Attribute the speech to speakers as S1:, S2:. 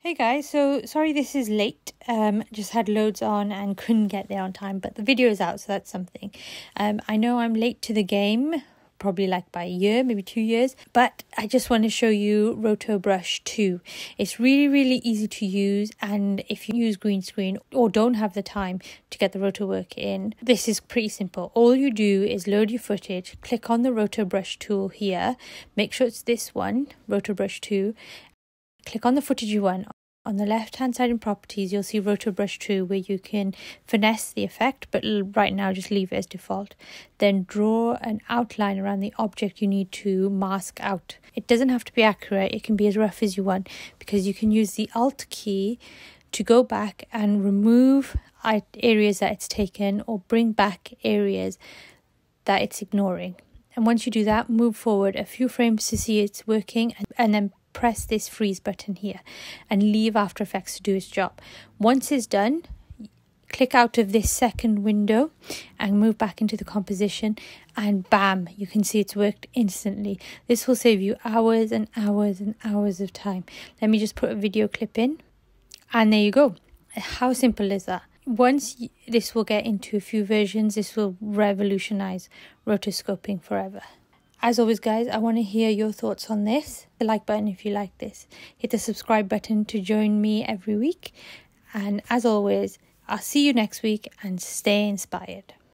S1: Hey guys, so sorry this is late. Just had loads on and couldn't get there on time, but the video is out, so that's something. I know I'm late to the game, probably like by a year, maybe 2 years, but I just want to show you Rotobrush 2. It's really easy to use, and if you use green screen or don't have the time to get the roto work in, this is pretty simple. All you do is load your footage, click on the Rotobrush tool here, make sure it's this one, Rotobrush 2, click on the footage you want. On the left hand side in properties, you'll see Rotobrush 2 where you can finesse the effect, but right now just leave it as default. Then draw an outline around the object you need to mask out. It doesn't have to be accurate, it can be as rough as you want, because you can use the Alt key to go back and remove areas that it's taken or bring back areas that it's ignoring. And once you do that, move forward a few frames to see it's working, and then press this freeze button here and leave After Effects to do its job. Once it's done, click out of this second window and move back into the composition, and bam, you can see it's worked instantly. This will save you hours and hours and hours of time. Let me just put a video clip in, and there you go. How simple is that? Once this will get into a few versions, this will revolutionize rotoscoping forever. As always guys, I want to hear your thoughts on this. Hit the like button if you like this. Hit the subscribe button to join me every week. And as always, I'll see you next week, and stay inspired.